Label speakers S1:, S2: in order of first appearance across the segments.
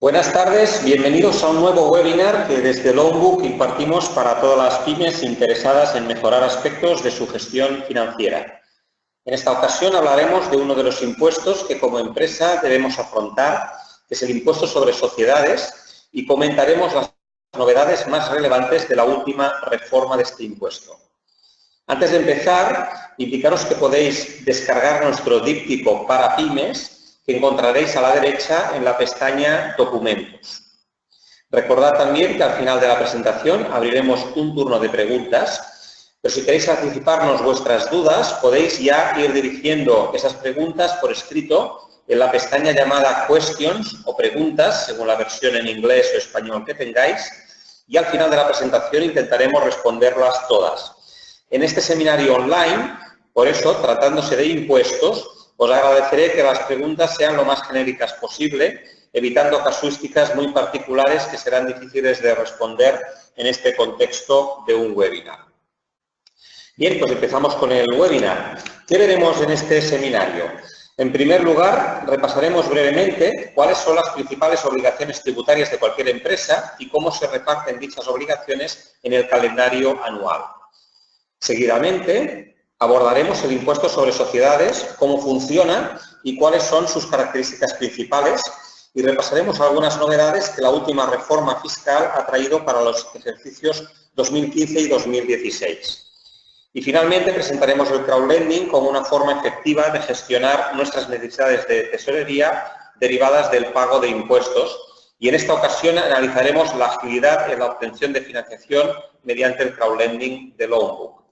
S1: Buenas tardes, bienvenidos a un nuevo webinar que desde Loanbook impartimos para todas las pymes interesadas en mejorar aspectos de su gestión financiera. En esta ocasión hablaremos de uno de los impuestos que como empresa debemos afrontar, que es el impuesto sobre sociedades, y comentaremos las novedades más relevantes de la última reforma de este impuesto. Antes de empezar, indicaros que podéis descargar nuestro díptico para pymes, que encontraréis a la derecha en la pestaña Documentos. Recordad también que al final de la presentación abriremos un turno de preguntas, pero si queréis anticiparnos vuestras dudas, podéis ya ir dirigiendo esas preguntas por escrito en la pestaña llamada Questions o Preguntas, según la versión en inglés o español que tengáis, y al final de la presentación intentaremos responderlas todas. En este seminario online, por eso, tratándose de impuestos, os agradeceré que las preguntas sean lo más genéricas posible, evitando casuísticas muy particulares que serán difíciles de responder en este contexto de un webinar. Bien, pues empezamos con el webinar. ¿Qué veremos en este seminario? En primer lugar, repasaremos brevemente cuáles son las principales obligaciones tributarias de cualquier empresa y cómo se reparten dichas obligaciones en el calendario anual. Seguidamente, abordaremos el impuesto sobre sociedades, cómo funciona y cuáles son sus características principales, y repasaremos algunas novedades que la última reforma fiscal ha traído para los ejercicios 2015 y 2016. Y finalmente presentaremos el crowdlending como una forma efectiva de gestionar nuestras necesidades de tesorería derivadas del pago de impuestos, y en esta ocasión analizaremos la agilidad en la obtención de financiación mediante el crowdlending de Loanbook.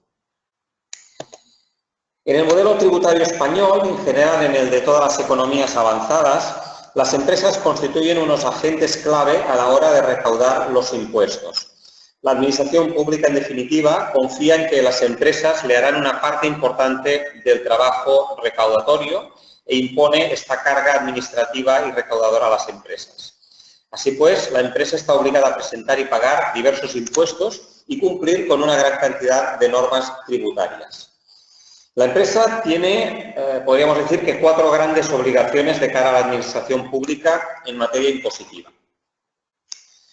S1: En el modelo tributario español, en general en el de todas las economías avanzadas, las empresas constituyen unos agentes clave a la hora de recaudar los impuestos. La administración pública, en definitiva, confía en que las empresas le harán una parte importante del trabajo recaudatorio e impone esta carga administrativa y recaudadora a las empresas. Así pues, la empresa está obligada a presentar y pagar diversos impuestos y cumplir con una gran cantidad de normas tributarias. La empresa tiene, podríamos decir, que 4 grandes obligaciones de cara a la administración pública en materia impositiva.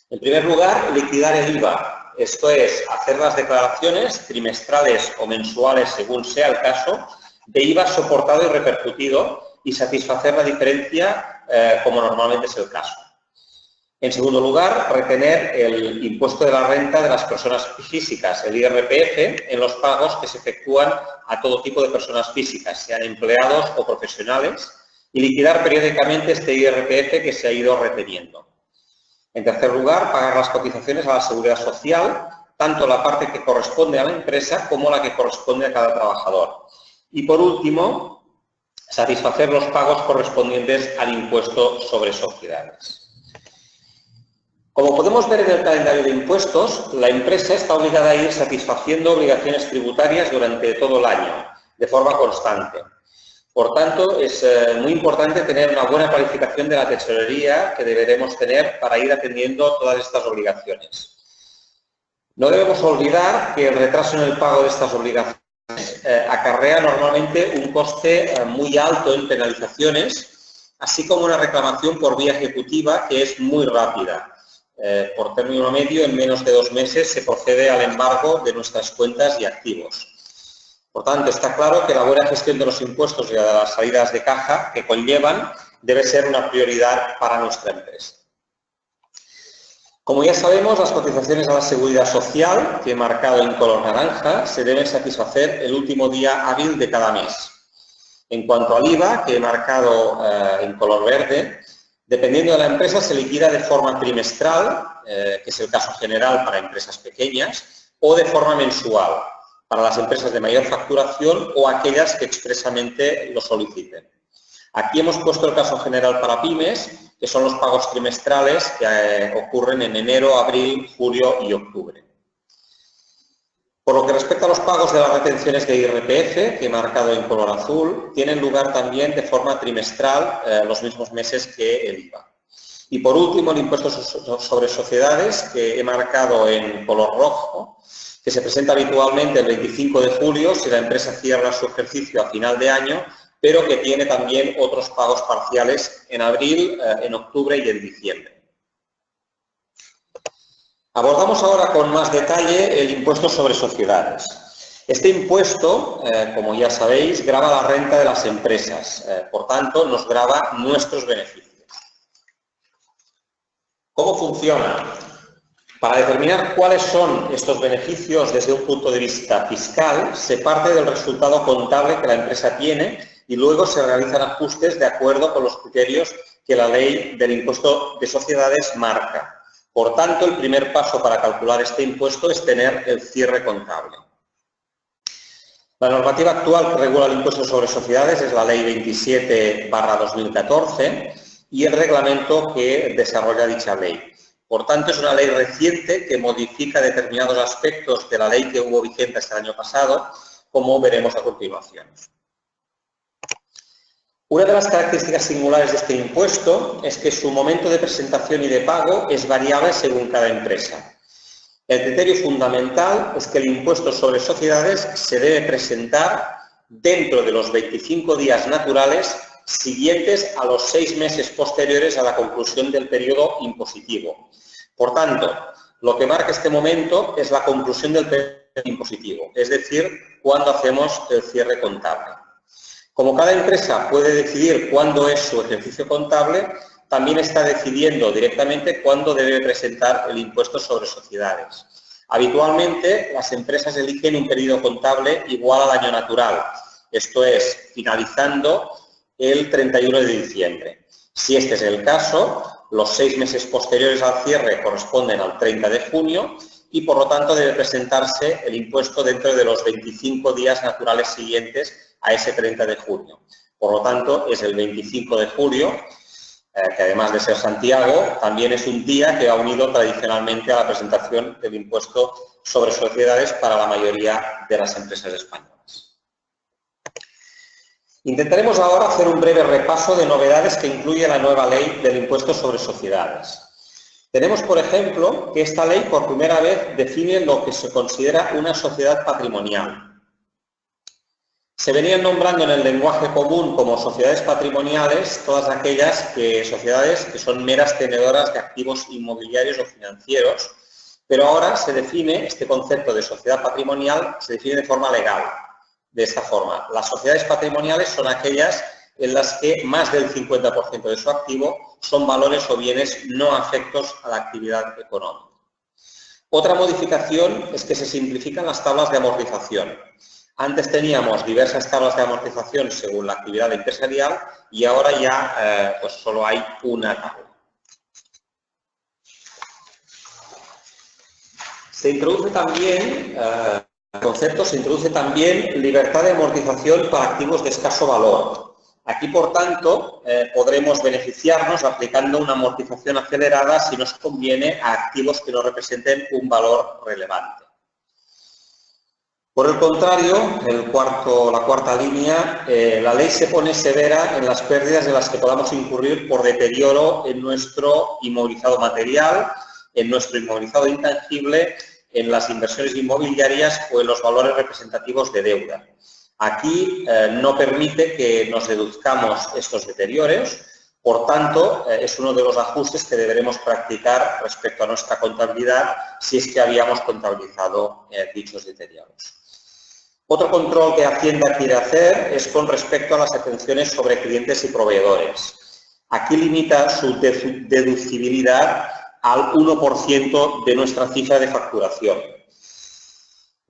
S1: En primer lugar, liquidar el IVA, esto es, hacer las declaraciones trimestrales o mensuales, según sea el caso, de IVA soportado y repercutido y satisfacer la diferencia como normalmente es el caso. En segundo lugar, retener el impuesto de la renta de las personas físicas, el IRPF, en los pagos que se efectúan a todo tipo de personas físicas, sean empleados o profesionales, y liquidar periódicamente este IRPF que se ha ido reteniendo. En tercer lugar, pagar las cotizaciones a la Seguridad Social, tanto la parte que corresponde a la empresa como la que corresponde a cada trabajador. Y por último, satisfacer los pagos correspondientes al impuesto sobre sociedades. Como podemos ver en el calendario de impuestos, la empresa está obligada a ir satisfaciendo obligaciones tributarias durante todo el año, de forma constante. Por tanto, es muy importante tener una buena planificación de la tesorería que deberemos tener para ir atendiendo todas estas obligaciones. No debemos olvidar que el retraso en el pago de estas obligaciones acarrea normalmente un coste muy alto en penalizaciones, así como una reclamación por vía ejecutiva que es muy rápida. Por término medio, en menos de 2 meses se procede al embargo de nuestras cuentas y activos. Por tanto, está claro que la buena gestión de los impuestos y de las salidas de caja que conllevan debe ser una prioridad para nuestra empresa. Como ya sabemos, las cotizaciones a la Seguridad Social, que he marcado en color naranja, se deben satisfacer el último día hábil de cada mes. En cuanto al IVA, que he marcado en color verde, dependiendo de la empresa, se liquida de forma trimestral, que es el caso general para empresas pequeñas, o de forma mensual, para las empresas de mayor facturación o aquellas que expresamente lo soliciten. Aquí hemos puesto el caso general para pymes, que son los pagos trimestrales que ocurren en enero, abril, julio y octubre. Por lo que respecta a los pagos de las retenciones de IRPF, que he marcado en color azul, tienen lugar también de forma trimestral los mismos meses que el IVA. Y por último, el impuesto sobre sociedades, que he marcado en color rojo, que se presenta habitualmente el 25 de julio si la empresa cierra su ejercicio a final de año, pero que tiene también otros pagos parciales en abril, en octubre y en diciembre. Abordamos ahora con más detalle el impuesto sobre sociedades. Este impuesto, como ya sabéis, grava la renta de las empresas, por tanto, nos grava nuestros beneficios. ¿Cómo funciona? Para determinar cuáles son estos beneficios desde un punto de vista fiscal, se parte del resultado contable que la empresa tiene y luego se realizan ajustes de acuerdo con los criterios que la ley del impuesto de sociedades marca. Por tanto, el primer paso para calcular este impuesto es tener el cierre contable. La normativa actual que regula el impuesto sobre sociedades es la Ley 27/2014 y el reglamento que desarrolla dicha ley. Por tanto, es una ley reciente que modifica determinados aspectos de la ley que hubo vigente hasta el año pasado, como veremos a continuación. Una de las características singulares de este impuesto es que su momento de presentación y de pago es variable según cada empresa. El criterio fundamental es que el impuesto sobre sociedades se debe presentar dentro de los 25 días naturales siguientes a los 6 meses posteriores a la conclusión del periodo impositivo. Por tanto, lo que marca este momento es la conclusión del periodo impositivo, es decir, cuando hacemos el cierre contable. Como cada empresa puede decidir cuándo es su ejercicio contable, también está decidiendo directamente cuándo debe presentar el impuesto sobre sociedades. Habitualmente, las empresas eligen un periodo contable igual al año natural, esto es, finalizando el 31 de diciembre. Si este es el caso, los 6 meses posteriores al cierre corresponden al 30 de junio y, por lo tanto, debe presentarse el impuesto dentro de los 25 días naturales siguientes a ese 30 de junio. Por lo tanto, es el 25 de julio, que además de ser Santiago, también es un día que ha unido tradicionalmente a la presentación del impuesto sobre sociedades para la mayoría de las empresas españolas. Intentaremos ahora hacer un breve repaso de novedades que incluye la nueva ley del impuesto sobre sociedades. Tenemos, por ejemplo, que esta ley por primera vez define lo que se considera una sociedad patrimonial. Se venían nombrando en el lenguaje común como sociedades patrimoniales todas aquellas sociedades que son meras tenedoras de activos inmobiliarios o financieros, pero ahora se define este concepto de sociedad patrimonial, se define de forma legal, de esta forma. Las sociedades patrimoniales son aquellas en las que más del 50% de su activo son valores o bienes no afectos a la actividad económica. Otra modificación es que se simplifican las tablas de amortización. Antes teníamos diversas tablas de amortización según la actividad empresarial y ahora ya pues solo hay una tabla. Se introduce también, libertad de amortización para activos de escaso valor. Aquí, por tanto, podremos beneficiarnos aplicando una amortización acelerada si nos conviene a activos que no representen un valor relevante. Por el contrario, la cuarta línea, la ley se pone severa en las pérdidas en las que podamos incurrir por deterioro en nuestro inmovilizado material, en nuestro inmovilizado intangible, en las inversiones inmobiliarias o en los valores representativos de deuda. Aquí no permite que nos deduzcamos estos deterioros, por tanto, es uno de los ajustes que deberemos practicar respecto a nuestra contabilidad si es que habíamos contabilizado dichos deterioros. Otro control que Hacienda quiere hacer es con respecto a las atenciones sobre clientes y proveedores. Aquí limita su deducibilidad al 1% de nuestra cifra de facturación.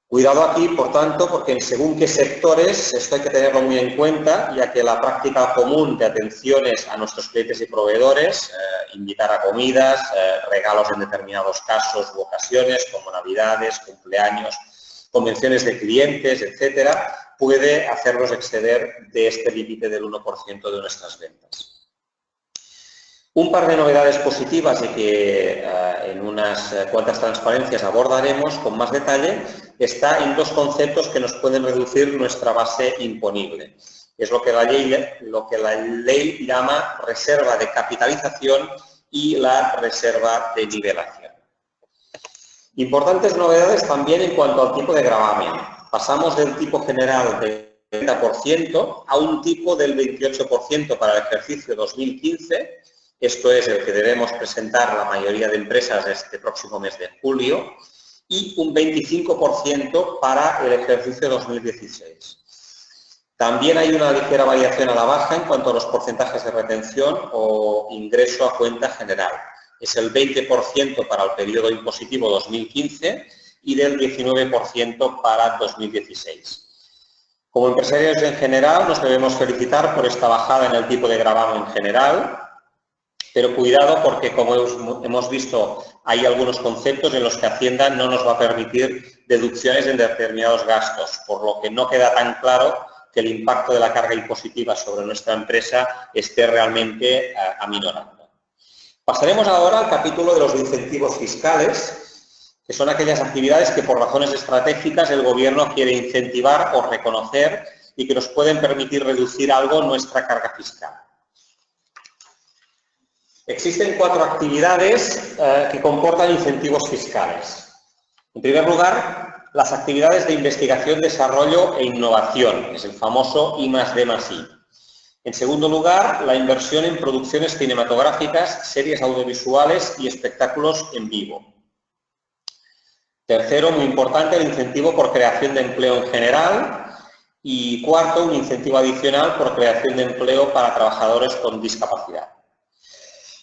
S1: Cuidado aquí, por tanto, porque en según qué sectores esto hay que tenerlo muy en cuenta, ya que la práctica común de atenciones a nuestros clientes y proveedores, invitar a comidas, regalos en determinados casos u ocasiones, como navidades, cumpleaños, convenciones de clientes, etcétera, puede hacernos exceder de este límite del 1% de nuestras ventas. Un par de novedades positivas y que en unas cuantas transparencias abordaremos con más detalle está en dos conceptos que nos pueden reducir nuestra base imponible. Es lo que la ley llama reserva de capitalización y la reserva de nivelación. Importantes novedades también en cuanto al tipo de gravamen. Pasamos del tipo general del 30% a un tipo del 28% para el ejercicio 2015 esto es el que debemos presentar la mayoría de empresas este próximo mes de julio, y un 25% para el ejercicio 2016. También hay una ligera variación a la baja en cuanto a los porcentajes de retención o ingreso a cuenta general. Es el 20% para el periodo impositivo 2015 y del 19% para 2016. Como empresarios en general nos debemos felicitar por esta bajada en el tipo de gravamen en general, pero cuidado porque, como hemos visto, hay algunos conceptos en los que Hacienda no nos va a permitir deducciones en determinados gastos, por lo que no queda tan claro que el impacto de la carga impositiva sobre nuestra empresa esté realmente aminorando. Pasaremos ahora al capítulo de los incentivos fiscales, que son aquellas actividades que por razones estratégicas el Gobierno quiere incentivar o reconocer y que nos pueden permitir reducir algo nuestra carga fiscal. Existen 4 actividades que comportan incentivos fiscales. En primer lugar, las actividades de investigación, desarrollo e innovación, es el famoso I+D+I. En segundo lugar, la inversión en producciones cinematográficas, series audiovisuales y espectáculos en vivo. Tercero, muy importante, el incentivo por creación de empleo en general. Y cuarto, un incentivo adicional por creación de empleo para trabajadores con discapacidad.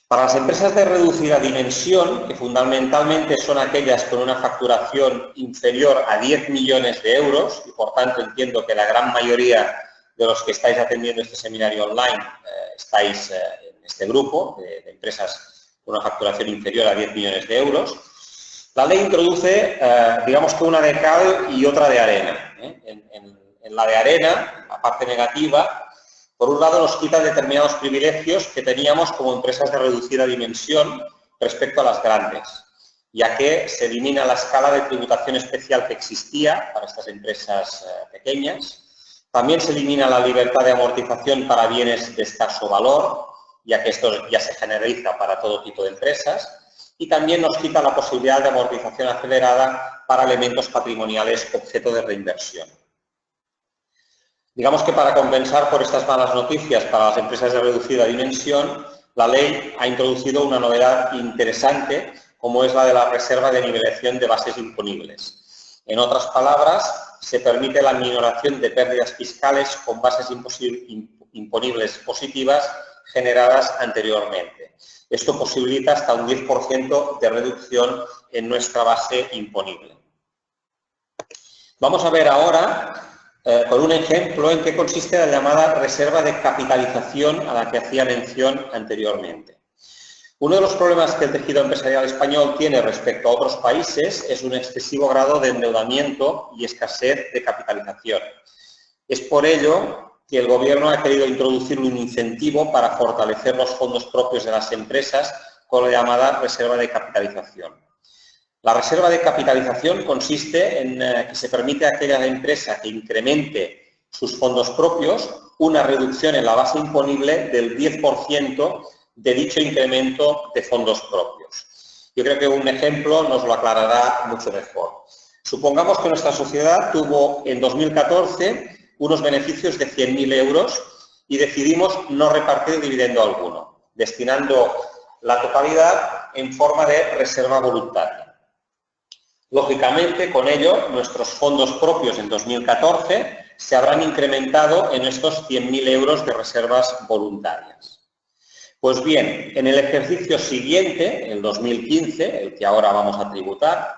S1: Para las empresas de reducida dimensión, que fundamentalmente son aquellas con una facturación inferior a 10 millones de euros, y por tanto entiendo que la gran mayoría de los que estáis atendiendo este seminario online estáis en este grupo de empresas con una facturación inferior a 10 millones de euros, la ley introduce, digamos que una de cal y otra de arena. En la de arena, la parte negativa, por un lado nos quita determinados privilegios que teníamos como empresas de reducida dimensión respecto a las grandes, ya que se elimina la escala de tributación especial que existía para estas empresas pequeñas. También se elimina la libertad de amortización para bienes de escaso valor, ya que esto ya se generaliza para todo tipo de empresas. Y también nos quita la posibilidad de amortización acelerada para elementos patrimoniales objeto de reinversión. Digamos que para compensar por estas malas noticias para las empresas de reducida dimensión, la ley ha introducido una novedad interesante, como es la de la reserva de nivelación de bases imponibles. En otras palabras, se permite la minoración de pérdidas fiscales con bases imponibles positivas generadas anteriormente. Esto posibilita hasta un 10% de reducción en nuestra base imponible. Vamos a ver ahora con un ejemplo en qué consiste la llamada reserva de capitalización a la que hacía mención anteriormente. Uno de los problemas que el tejido empresarial español tiene respecto a otros países es un excesivo grado de endeudamiento y escasez de capitalización. Es por ello que el Gobierno ha querido introducir un incentivo para fortalecer los fondos propios de las empresas con la llamada reserva de capitalización. La reserva de capitalización consiste en que se permite a aquella empresa que incremente sus fondos propios una reducción en la base imponible del 10% de dicho incremento de fondos propios. Yo creo que un ejemplo nos lo aclarará mucho mejor. Supongamos que nuestra sociedad tuvo en 2014 unos beneficios de 100.000 euros y decidimos no repartir dividendo alguno, destinando la totalidad en forma de reserva voluntaria. Lógicamente, con ello, nuestros fondos propios en 2014 se habrán incrementado en estos 100.000 euros de reservas voluntarias. Pues bien, en el ejercicio siguiente, el 2015, el que ahora vamos a tributar,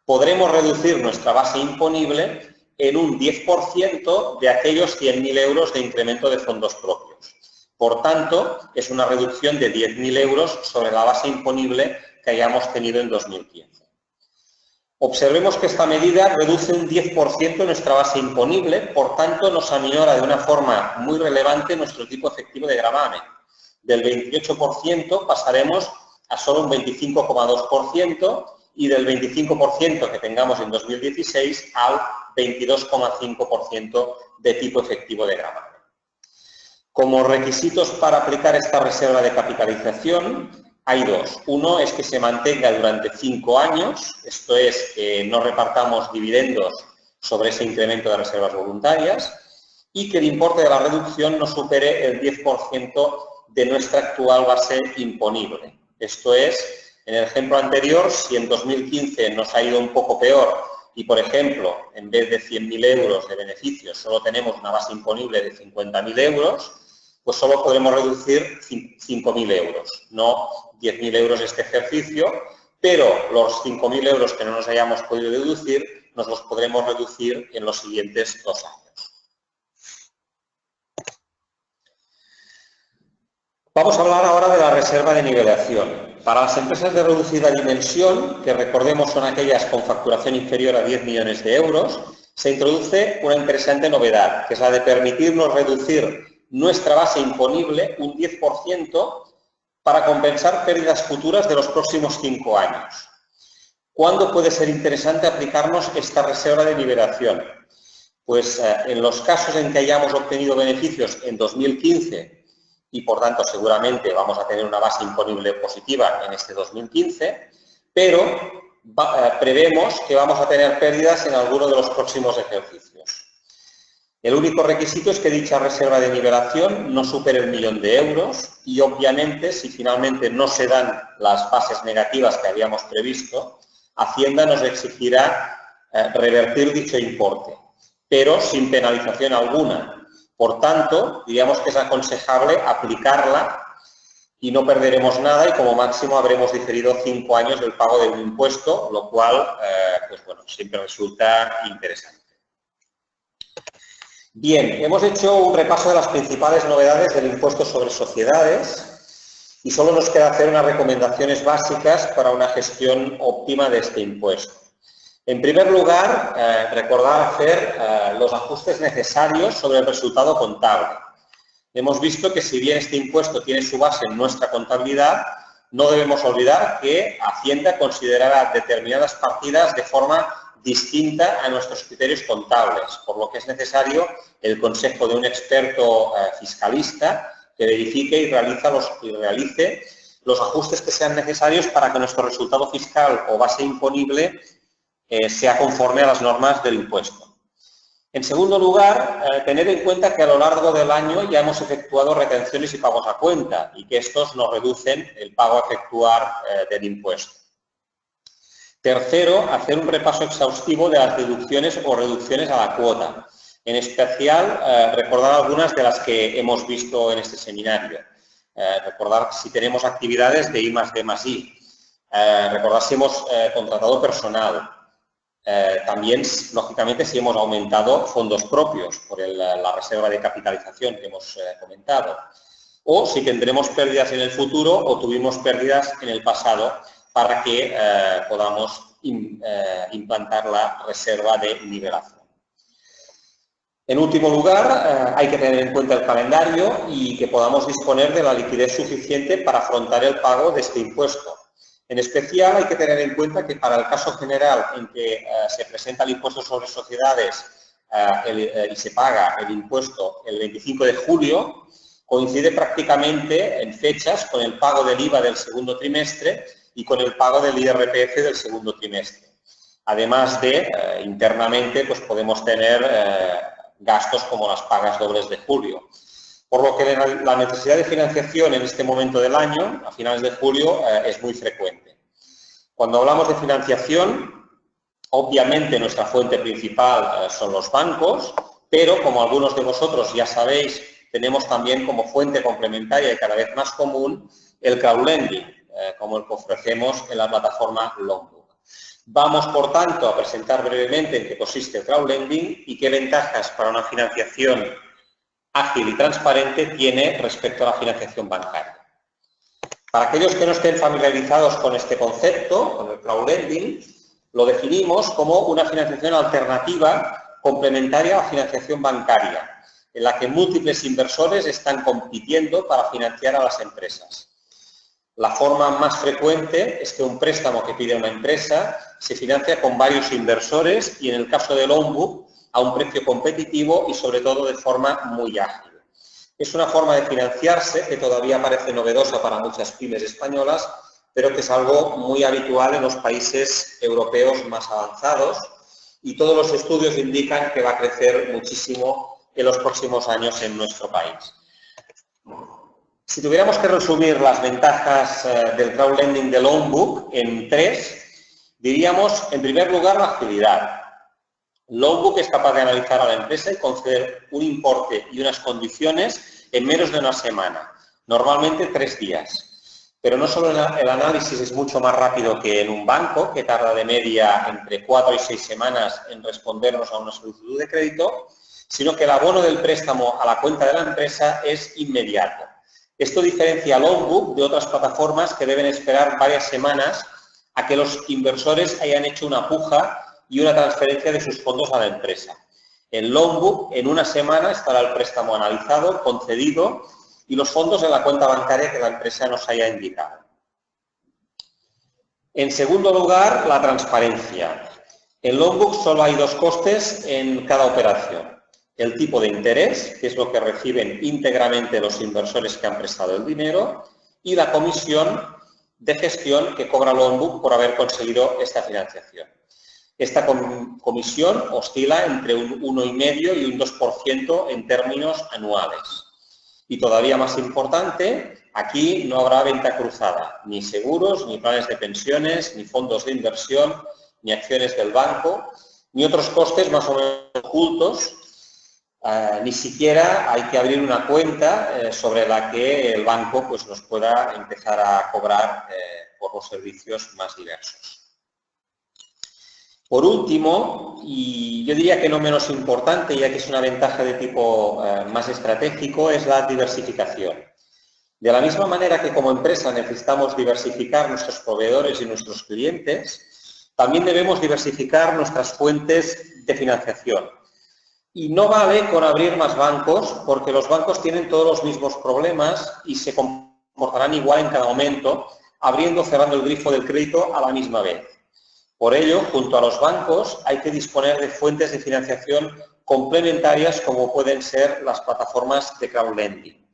S1: podremos reducir nuestra base imponible en un 10% de aquellos 100.000 euros de incremento de fondos propios. Por tanto, es una reducción de 10.000 euros sobre la base imponible que hayamos tenido en 2015. Observemos que esta medida reduce un 10% nuestra base imponible, por tanto nos aminora de una forma muy relevante nuestro tipo efectivo de gravamen. Del 28% pasaremos a solo un 25,2% y del 25% que tengamos en 2016 al 22,5% de tipo efectivo de gravamen. Como requisitos para aplicar esta reserva de capitalización hay dos. Uno es que se mantenga durante 5 años, esto es, que no repartamos dividendos sobre ese incremento de reservas voluntarias y que el importe de la reducción no supere el 10% de nuestra actual base imponible. Esto es, en el ejemplo anterior, si en 2015 nos ha ido un poco peor y, por ejemplo, en vez de 100.000 euros de beneficios solo tenemos una base imponible de 50.000 euros, pues solo podremos reducir 5.000 euros, no 10.000 euros este ejercicio, pero los 5.000 euros que no nos hayamos podido deducir, nos los podremos reducir en los siguientes 2 años. Vamos a hablar ahora de la reserva de nivelación. Para las empresas de reducida dimensión, que recordemos son aquellas con facturación inferior a 10 millones de euros, se introduce una interesante novedad, que es la de permitirnos reducir nuestra base imponible un 10% para compensar pérdidas futuras de los próximos 5 años. ¿Cuándo puede ser interesante aplicarnos esta reserva de nivelación? Pues en los casos en que hayamos obtenido beneficios en 2015 y, por tanto, seguramente vamos a tener una base imponible positiva en este 2015, pero prevemos que vamos a tener pérdidas en alguno de los próximos ejercicios. El único requisito es que dicha reserva de nivelación no supere el 1.000.000 de euros y, obviamente, si finalmente no se dan las bases negativas que habíamos previsto, Hacienda nos exigirá revertir dicho importe, pero sin penalización alguna. Por tanto, diríamos que es aconsejable aplicarla y no perderemos nada y como máximo habremos diferido 5 años del pago de un impuesto, lo cual, pues bueno, siempre resulta interesante. Bien, hemos hecho un repaso de las principales novedades del impuesto sobre sociedades y solo nos queda hacer unas recomendaciones básicas para una gestión óptima de este impuesto. En primer lugar, recordar hacer los ajustes necesarios sobre el resultado contable. Hemos visto que si bien este impuesto tiene su base en nuestra contabilidad, no debemos olvidar que Hacienda considerará determinadas partidas de forma distinta a nuestros criterios contables, por lo que es necesario el consejo de un experto fiscalista que verifique y realice los ajustes que sean necesarios para que nuestro resultado fiscal o base imponible sea conforme a las normas del impuesto. En segundo lugar, tener en cuenta que a lo largo del año ya hemos efectuado retenciones y pagos a cuenta y que estos nos reducen el pago a efectuar del impuesto. Tercero, hacer un repaso exhaustivo de las deducciones o reducciones a la cuota. En especial, recordar algunas de las que hemos visto en este seminario. Recordar si tenemos actividades de I+D+I. Recordar si hemos contratado personal. También, lógicamente, si hemos aumentado fondos propios por la reserva de capitalización que hemos comentado. O si tendremos pérdidas en el futuro o tuvimos pérdidas en el pasado para que podamos implantar la reserva de nivelación. En último lugar, hay que tener en cuenta el calendario y que podamos disponer de la liquidez suficiente para afrontar el pago de este impuesto. En especial, hay que tener en cuenta que para el caso general en que se presenta el impuesto sobre sociedades y se paga el impuesto el 25 de julio, coincide prácticamente en fechas con el pago del IVA del segundo trimestre y con el pago del IRPF del segundo trimestre. Además de, internamente, pues podemos tener gastos como las pagas dobles de julio. Por lo que la necesidad de financiación en este momento del año, a finales de julio, es muy frecuente. Cuando hablamos de financiación, obviamente nuestra fuente principal son los bancos, pero como algunos de vosotros ya sabéis, tenemos también como fuente complementaria y cada vez más común el crowdlending, como el que ofrecemos en la plataforma Loanbook. Vamos, por tanto, a presentar brevemente en qué consiste el crowdlending y qué ventajas para una financiación ágil y transparente tiene respecto a la financiación bancaria. Para aquellos que no estén familiarizados con este concepto, con el crowdlending, lo definimos como una financiación alternativa complementaria a la financiación bancaria, en la que múltiples inversores están compitiendo para financiar a las empresas. La forma más frecuente es que un préstamo que pide una empresa se financia con varios inversores y, en el caso de Loanbook, a un precio competitivo y, sobre todo, de forma muy ágil. Es una forma de financiarse que todavía parece novedosa para muchas pymes españolas, pero que es algo muy habitual en los países europeos más avanzados y todos los estudios indican que va a crecer muchísimo en los próximos años en nuestro país. Si tuviéramos que resumir las ventajas del crowdlending de Loanbook en 3, diríamos, en primer lugar, la agilidad. Loanbook es capaz de analizar a la empresa y conceder un importe y unas condiciones en menos de una semana, normalmente 3 días. Pero no solo el análisis es mucho más rápido que en un banco, que tarda de media entre 4 y 6 semanas en respondernos a una solicitud de crédito, sino que el abono del préstamo a la cuenta de la empresa es inmediato. Esto diferencia a Loanbook de otras plataformas que deben esperar varias semanas a que los inversores hayan hecho una puja y una transferencia de sus fondos a la empresa. En Loanbook, en una semana estará el préstamo analizado, concedido y los fondos en la cuenta bancaria que la empresa nos haya indicado. En segundo lugar, la transparencia. En Loanbook solo hay 2 costes en cada operación. El tipo de interés, que es lo que reciben íntegramente los inversores que han prestado el dinero, y la comisión de gestión que cobra Loanbook por haber conseguido esta financiación. Esta comisión oscila entre un 1,5 y un 2% en términos anuales. Y todavía más importante, aquí no habrá venta cruzada, ni seguros, ni planes de pensiones, ni fondos de inversión, ni acciones del banco, ni otros costes más o menos ocultos. Ni siquiera hay que abrir una cuenta sobre la que el banco pues, nos pueda empezar a cobrar por los servicios más diversos. Por último, y yo diría que no menos importante, ya que es una ventaja de tipo más estratégico, es la diversificación. De la misma manera que como empresa necesitamos diversificar nuestros proveedores y nuestros clientes, también debemos diversificar nuestras fuentes de financiación. Y no vale con abrir más bancos, porque los bancos tienen todos los mismos problemas y se comportarán igual en cada momento, abriendo o cerrando el grifo del crédito a la misma vez. Por ello, junto a los bancos, hay que disponer de fuentes de financiación complementarias como pueden ser las plataformas de crowdlending.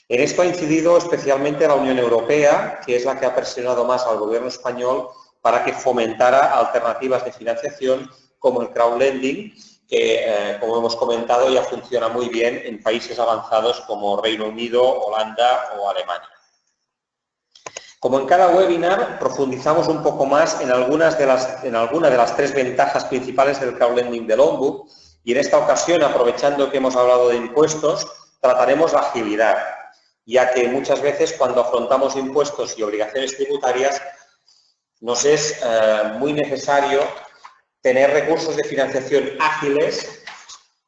S1: En esto ha incidido especialmente la Unión Europea, que es la que ha presionado más al gobierno español para que fomentara alternativas de financiación como el crowdlending, que, como hemos comentado, ya funciona muy bien en países avanzados como Reino Unido, Holanda o Alemania. Como en cada webinar, profundizamos un poco más en alguna de las 3 ventajas principales del crowdlending de Loanbook y en esta ocasión, aprovechando que hemos hablado de impuestos, trataremos la agilidad, ya que muchas veces cuando afrontamos impuestos y obligaciones tributarias nos es muy necesario tener recursos de financiación ágiles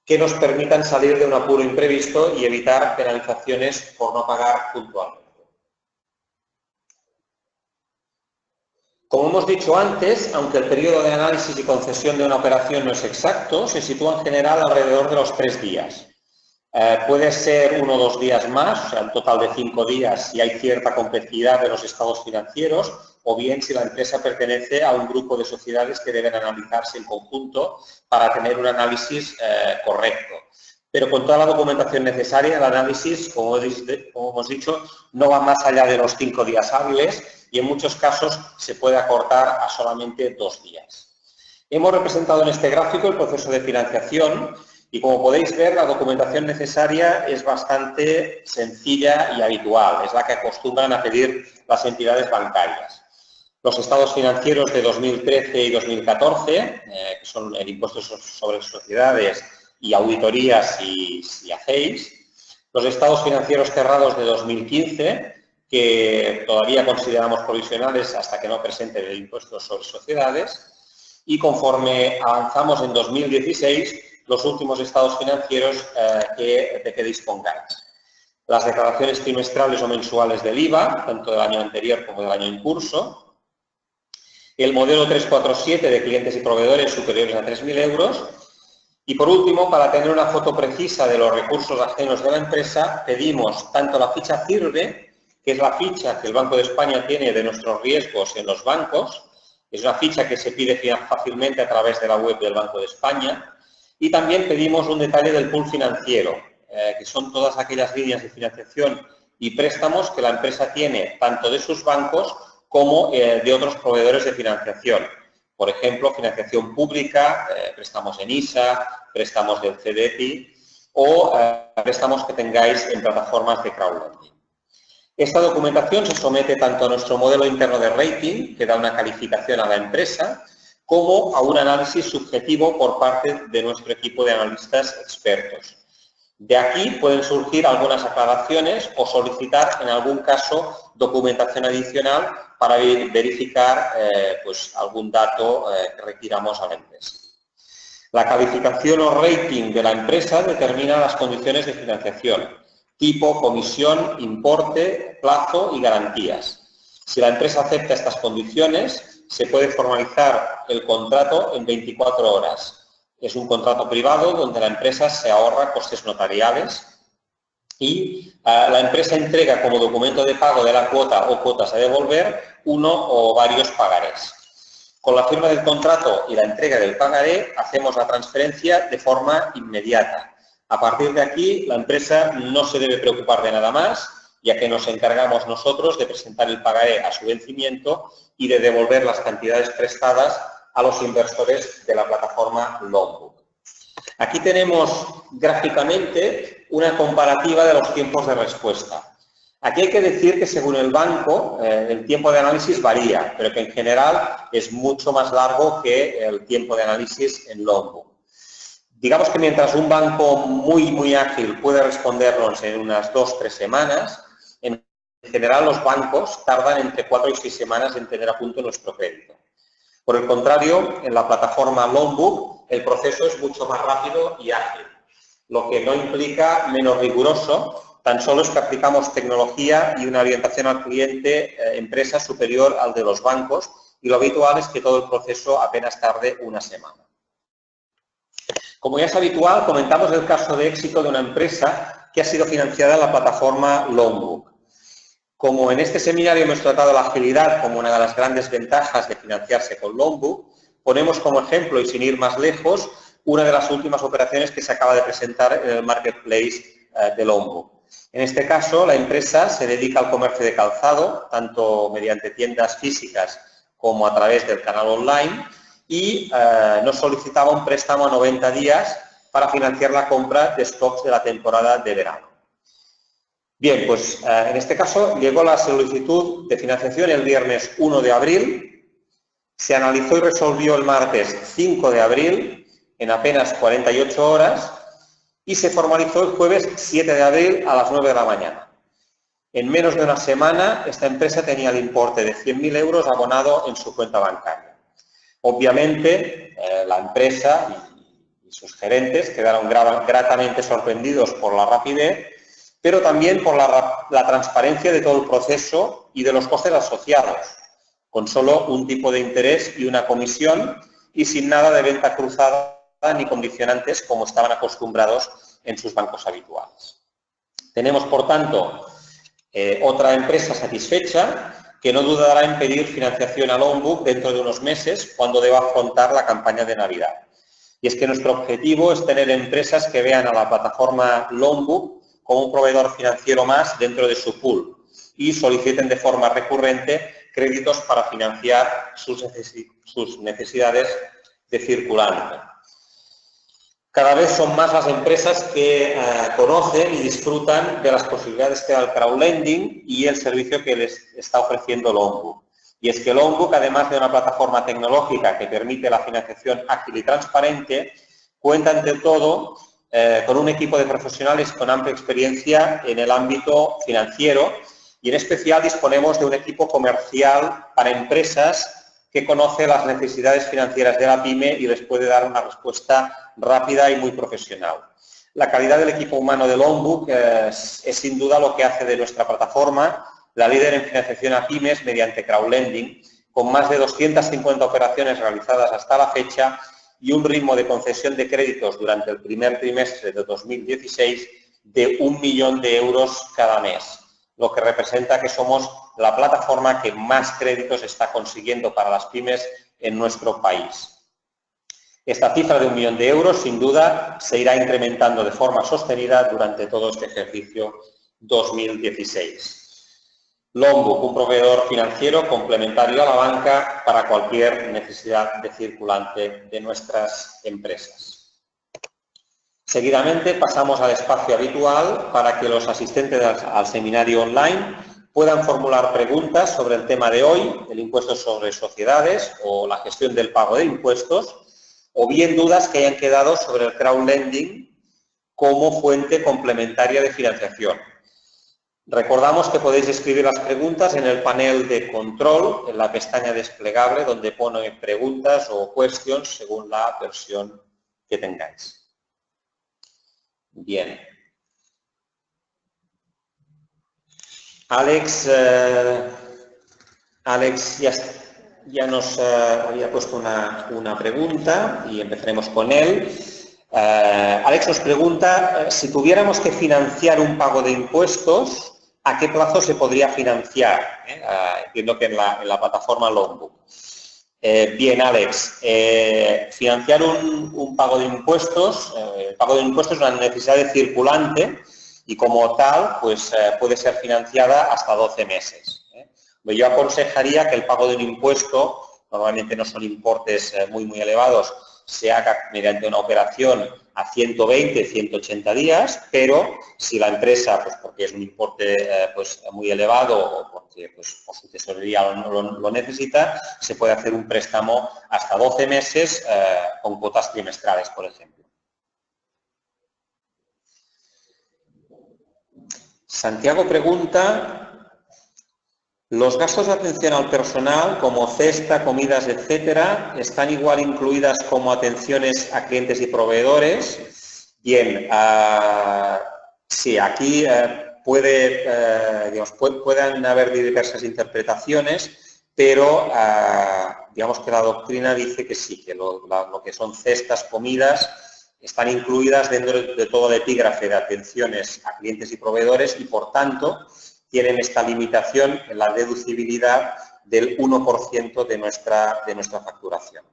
S1: que nos permitan salir de un apuro imprevisto y evitar penalizaciones por no pagar puntualmente. Como hemos dicho antes, aunque el periodo de análisis y concesión de una operación no es exacto, se sitúa en general alrededor de los 3 días. Puede ser 1 o 2 días más, o sea, un total de 5 días si hay cierta complejidad de los estados financieros, o bien si la empresa pertenece a un grupo de sociedades que deben analizarse en conjunto para tener un análisis correcto. Pero con toda la documentación necesaria, el análisis, como hemos dicho, no va más allá de los 5 días hábiles y en muchos casos se puede acortar a solamente 2 días. Hemos representado en este gráfico el proceso de financiación y, como podéis ver, la documentación necesaria es bastante sencilla y habitual, es la que acostumbran a pedir las entidades bancarias. Los estados financieros de 2013 y 2014, que son el impuesto sobre sociedades y auditorías si hacéis, los estados financieros cerrados de 2015, que todavía consideramos provisionales hasta que no presenten el impuesto sobre sociedades, y conforme avanzamos en 2016, los últimos estados financieros de que dispongáis. Las declaraciones trimestrales o mensuales del IVA, tanto del año anterior como del año en curso, el modelo 347 de clientes y proveedores superiores a 3.000 euros, y por último, para tener una foto precisa de los recursos ajenos de la empresa, pedimos tanto la ficha CIRBE, que es la ficha que el Banco de España tiene de nuestros riesgos en los bancos, es una ficha que se pide fácilmente a través de la web del Banco de España, y también pedimos un detalle del pool financiero, que son todas aquellas líneas de financiación y préstamos que la empresa tiene tanto de sus bancos como de otros proveedores de financiación. Por ejemplo, financiación pública, préstamos en ISA, préstamos del CDEPI o préstamos que tengáis en plataformas de crowdlending. Esta documentación se somete tanto a nuestro modelo interno de rating, que da una calificación a la empresa, como a un análisis subjetivo por parte de nuestro equipo de analistas expertos. De aquí pueden surgir algunas aclaraciones o solicitar, en algún caso, documentación adicional para verificar pues, algún dato que requiramos a la empresa. La calificación o rating de la empresa determina las condiciones de financiación, tipo, comisión, importe, plazo y garantías. Si la empresa acepta estas condiciones, se puede formalizar el contrato en 24 horas. Es un contrato privado donde la empresa se ahorra costes notariales y la empresa entrega como documento de pago de la cuota o cuotas a devolver uno o varios pagarés. Con la firma del contrato y la entrega del pagaré hacemos la transferencia de forma inmediata. A partir de aquí, la empresa no se debe preocupar de nada más, ya que nos encargamos nosotros de presentar el pagaré a su vencimiento y de devolver las cantidades prestadas a los inversores de la plataforma Loanbook. Aquí tenemos gráficamente una comparativa de los tiempos de respuesta. Aquí hay que decir que según el banco el tiempo de análisis varía, pero que en general es mucho más largo que el tiempo de análisis en Loanbook. Digamos que mientras un banco muy ágil puede respondernos en unas 2 o 3 semanas, en general los bancos tardan entre 4 y 6 semanas en tener a punto nuestro crédito. Por el contrario, en la plataforma Loanbook el proceso es mucho más rápido y ágil, lo que no implica menos riguroso, tan solo es que aplicamos tecnología y una orientación al cliente empresa superior al de los bancos y lo habitual es que todo el proceso apenas tarde una semana. Como ya es habitual, comentamos el caso de éxito de una empresa que ha sido financiada en la plataforma Loanbook. Como en este seminario hemos tratado la agilidad como una de las grandes ventajas de financiarse con Loanbook, ponemos como ejemplo, y sin ir más lejos, una de las últimas operaciones que se acaba de presentar en el marketplace de Loanbook. En este caso, la empresa se dedica al comercio de calzado, tanto mediante tiendas físicas como a través del canal online, y nos solicitaba un préstamo a 90 días para financiar la compra de stocks de la temporada de verano. Bien, pues en este caso llegó la solicitud de financiación el viernes 1 de abril, se analizó y resolvió el martes 5 de abril en apenas 48 horas y se formalizó el jueves 7 de abril a las 9 de la mañana. En menos de una semana esta empresa tenía el importe de 100.000 euros abonado en su cuenta bancaria. Obviamente la empresa y sus gerentes quedaron gratamente sorprendidos por la rapidez, pero también por la transparencia de todo el proceso y de los costes asociados, con solo un tipo de interés y una comisión y sin nada de venta cruzada ni condicionantes como estaban acostumbrados en sus bancos habituales. Tenemos, por tanto, otra empresa satisfecha que no dudará en pedir financiación a Loanbook dentro de unos meses cuando deba afrontar la campaña de Navidad. Y es que nuestro objetivo es tener empresas que vean a la plataforma Loanbook como un proveedor financiero más dentro de su pool y soliciten de forma recurrente créditos para financiar sus necesidades de circulante. Cada vez son más las empresas que conocen y disfrutan de las posibilidades que da el crowdlending y el servicio que les está ofreciendo Loanbook. Y es que Loanbook, además de una plataforma tecnológica que permite la financiación ágil y transparente, cuenta ante todo con un equipo de profesionales con amplia experiencia en el ámbito financiero y en especial disponemos de un equipo comercial para empresas que conoce las necesidades financieras de la PYME y les puede dar una respuesta rápida y muy profesional. La calidad del equipo humano de Loanbook es sin duda lo que hace de nuestra plataforma la líder en financiación a pymes mediante crowdlending, con más de 250 operaciones realizadas hasta la fecha y un ritmo de concesión de créditos durante el primer trimestre de 2016 de 1 millón de euros cada mes, lo que representa que somos la plataforma que más créditos está consiguiendo para las pymes en nuestro país. Esta cifra de 1 millón de euros, sin duda, se irá incrementando de forma sostenida durante todo este ejercicio 2016. Loanbook, un proveedor financiero complementario a la banca para cualquier necesidad de circulante de nuestras empresas. Seguidamente pasamos al espacio habitual para que los asistentes al seminario online puedan formular preguntas sobre el tema de hoy, el impuesto sobre sociedades o la gestión del pago de impuestos, o bien dudas que hayan quedado sobre el crowdlending como fuente complementaria de financiación. Recordamos que podéis escribir las preguntas en el panel de control, en la pestaña desplegable, donde pone preguntas o questions según la versión que tengáis. Bien. Alex ya nos había puesto una pregunta y empezaremos con él. Alex nos pregunta, si tuviéramos que financiar un pago de impuestos, ¿a qué plazo se podría financiar? Entiendo que en la plataforma Logbook. Bien, Alex, financiar un pago de impuestos, el pago de impuestos es una necesidad de circulante y como tal, pues puede ser financiada hasta 12 meses. Yo aconsejaría que el pago de un impuesto, normalmente no son importes muy elevados, se haga mediante una operación a 120, 180 días, pero si la empresa, pues porque es un importe pues muy elevado o porque pues, por su tesorería lo necesita, se puede hacer un préstamo hasta 12 meses con cuotas trimestrales, por ejemplo. Santiago pregunta, ¿los gastos de atención al personal, como cesta, comidas, etcétera, están igual incluidas como atenciones a clientes y proveedores? Bien, sí, aquí pueden haber diversas interpretaciones, pero digamos que la doctrina dice que sí, que lo que son cestas, comidas, están incluidas dentro de todo el epígrafe de atenciones a clientes y proveedores y, por tanto, tienen esta limitación en la deducibilidad del 1% de nuestra facturación.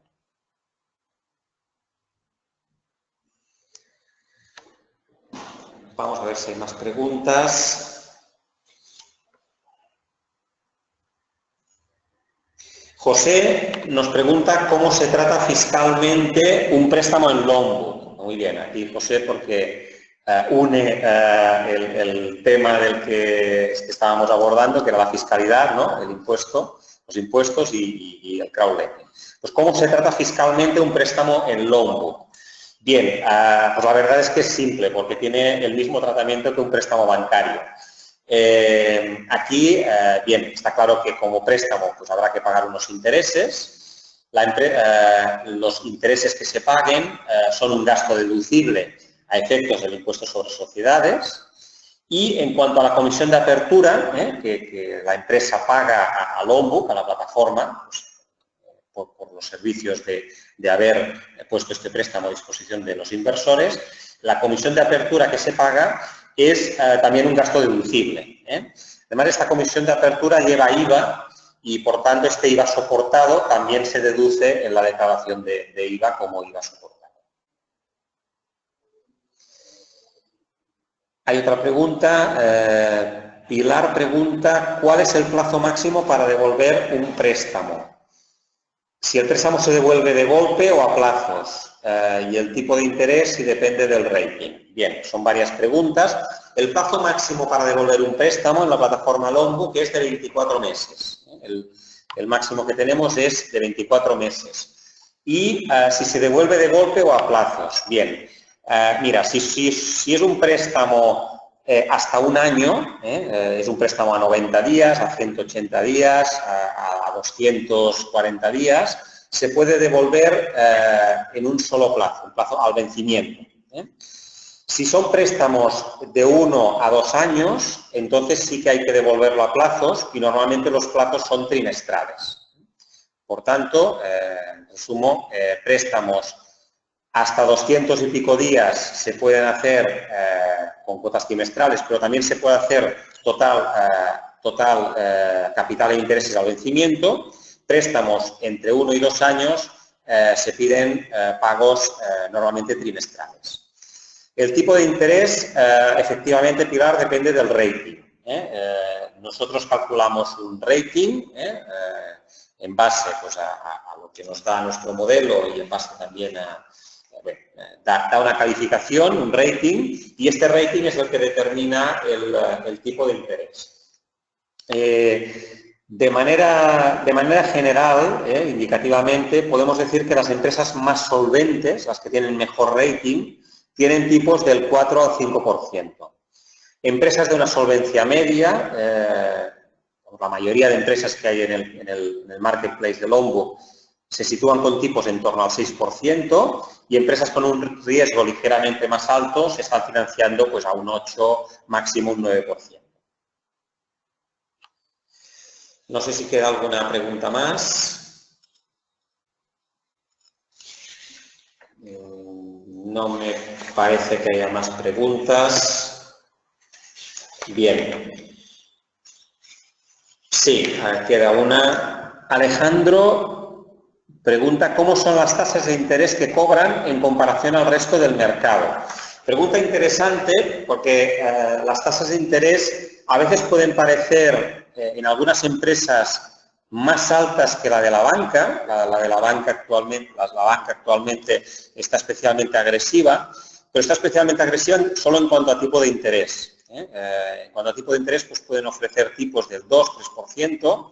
S1: Vamos a ver si hay más preguntas. José nos pregunta cómo se trata fiscalmente un préstamo en Logbook. Muy bien, aquí José, porque une el tema del que estábamos abordando, que era la fiscalidad, ¿no? El impuesto, los impuestos y el crowdlending. Pues, ¿cómo se trata fiscalmente un préstamo en Logbook? Bien, pues la verdad es que es simple, porque tiene el mismo tratamiento que un préstamo bancario. Aquí, bien, está claro que como préstamo pues habrá que pagar unos intereses. Los intereses que se paguen son un gasto deducible a efectos del impuesto sobre sociedades. Y en cuanto a la comisión de apertura, que la empresa paga a Logbook, a la plataforma, pues, por los servicios de haber puesto este préstamo a disposición de los inversores, la comisión de apertura que se paga es también un gasto deducible. Además, esta comisión de apertura lleva IVA y, por tanto, este IVA soportado también se deduce en la declaración de IVA como IVA soportado. Hay otra pregunta. Pilar pregunta, ¿cuál es el plazo máximo para devolver un préstamo? Si el préstamo se devuelve de golpe o a plazos, y el tipo de interés si depende del rating. Bien, son varias preguntas. El plazo máximo para devolver un préstamo en la plataforma Logbook es de 24 meses. El máximo que tenemos es de 24 meses. Y si se devuelve de golpe o a plazos. Bien, mira, si es un préstamo hasta un año, es un préstamo a 90 días, a 180 días, a 240 días, se puede devolver en un solo plazo, un plazo al vencimiento. Si son préstamos de 1 a 2 años, entonces sí que hay que devolverlo a plazos y normalmente los plazos son trimestrales. Por tanto, en resumo, préstamos hasta 200 y pico días se pueden hacer con cuotas trimestrales, pero también se puede hacer total capital e intereses al vencimiento. Préstamos entre 1 y 2 años se piden pagos normalmente trimestrales. El tipo de interés, efectivamente, Pilar, depende del rating. Nosotros calculamos un rating en base pues, a lo que nos da nuestro modelo y en base también da una calificación, un rating, y este rating es el que determina el tipo de interés. De manera general, indicativamente, podemos decir que las empresas más solventes, las que tienen mejor rating, tienen tipos del 4 al 5%. Empresas de una solvencia media, la mayoría de empresas que hay en el marketplace de Lombok se sitúan con tipos en torno al 6%, y empresas con un riesgo ligeramente más alto se están financiando pues, a un 8, máximo un 9%. No sé si queda alguna pregunta más. No me parece que haya más preguntas. Bien. Sí, queda una. Alejandro pregunta cómo son las tasas de interés que cobran en comparación al resto del mercado. Pregunta interesante porque las tasas de interés a veces pueden parecer en algunas empresas más altas que la de la banca. La de la banca actualmente está especialmente agresiva, pero está especialmente agresiva solo en cuanto a tipo de interés. En cuanto a tipo de interés, pues pueden ofrecer tipos del 2, 3%,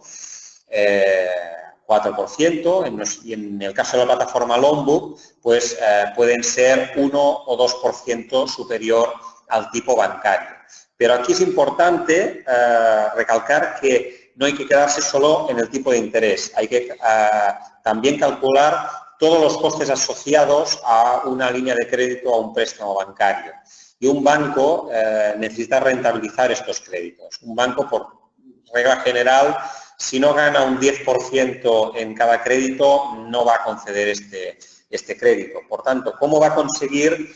S1: 4%, y en el caso de la plataforma Lombok, pues pueden ser 1 o 2% superior al tipo bancario. Pero aquí es importante recalcar que no hay que quedarse solo en el tipo de interés, hay que también calcular todos los costes asociados a una línea de crédito o a un préstamo bancario. Y un banco necesita rentabilizar estos créditos. Un banco, por regla general, si no gana un 10% en cada crédito, no va a conceder este crédito. Por tanto, ¿cómo va a conseguir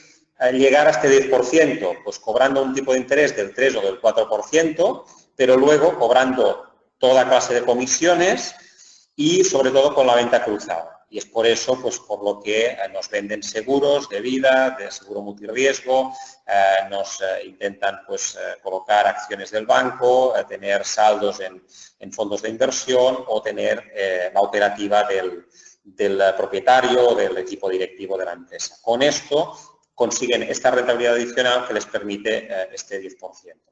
S1: llegar a este 10%? Pues cobrando un tipo de interés del 3 o del 4%, pero luego cobrando toda clase de comisiones y, sobre todo, con la venta cruzada. Y es por eso, pues, por lo que nos venden seguros de vida, de seguro multirriesgo, nos intentan, pues, colocar acciones del banco, tener saldos en fondos de inversión o tener la operativa del propietario o del equipo directivo de la empresa. Con esto consiguen esta rentabilidad adicional que les permite este 10%.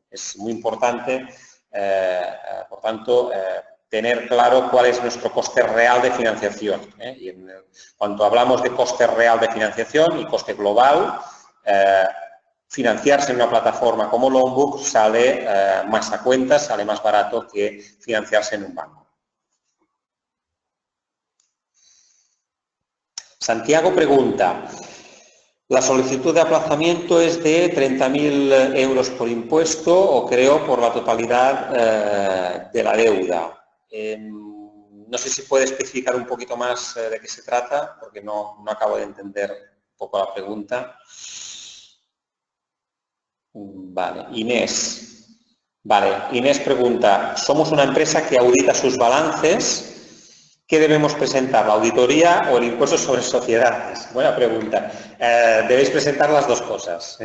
S1: Es muy importante, por tanto, tener claro cuál es nuestro coste real de financiación. Y cuando hablamos de coste real de financiación y coste global, financiarse en una plataforma como Lombok sale más a cuenta, sale más barato que financiarse en un banco. Santiago pregunta, la solicitud de aplazamiento es de 30.000 euros por impuesto o creo por la totalidad de la deuda. No sé si puede especificar un poquito más de qué se trata, porque no acabo de entender un poco la pregunta. Vale, Inés. Vale, Inés pregunta, somos una empresa que audita sus balances. ¿Qué debemos presentar, la auditoría o el impuesto sobre sociedades? Buena pregunta. Debéis presentar las dos cosas.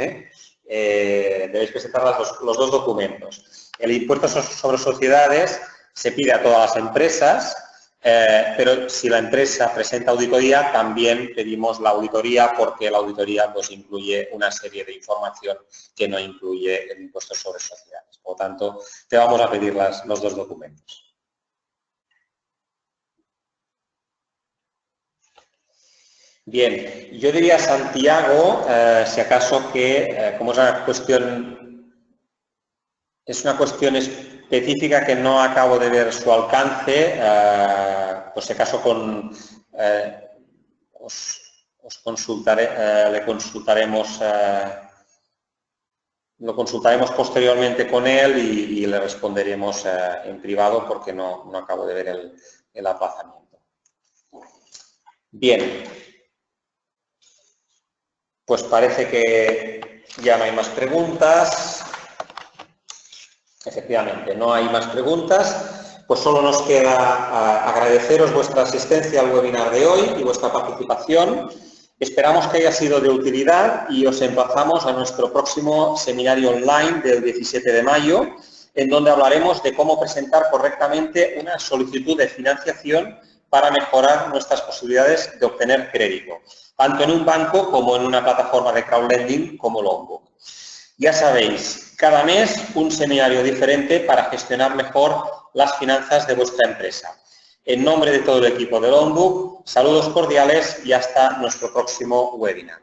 S1: Debéis presentar los dos documentos. El impuesto sobre sociedades se pide a todas las empresas, pero si la empresa presenta auditoría, también pedimos la auditoría porque la auditoría pues, incluye una serie de información que no incluye el impuesto sobre sociedades. Por lo tanto, te vamos a pedir los dos documentos. Bien, yo diría a Santiago, si acaso que, como es una cuestión específica que no acabo de ver su alcance, pues si acaso lo consultaremos posteriormente con él y le responderemos en privado porque no acabo de ver el aplazamiento. Bien. Pues parece que ya no hay más preguntas. Efectivamente, no hay más preguntas. Pues solo nos queda agradeceros vuestra asistencia al webinar de hoy y vuestra participación. Esperamos que haya sido de utilidad y os emplazamos a nuestro próximo seminario online del 17 de mayo, en donde hablaremos de cómo presentar correctamente una solicitud de financiación para mejorar nuestras posibilidades de obtener crédito, tanto en un banco como en una plataforma de crowdlending como Lombok. Ya sabéis, cada mes un seminario diferente para gestionar mejor las finanzas de vuestra empresa. En nombre de todo el equipo de Loanbook, saludos cordiales y hasta nuestro próximo webinar.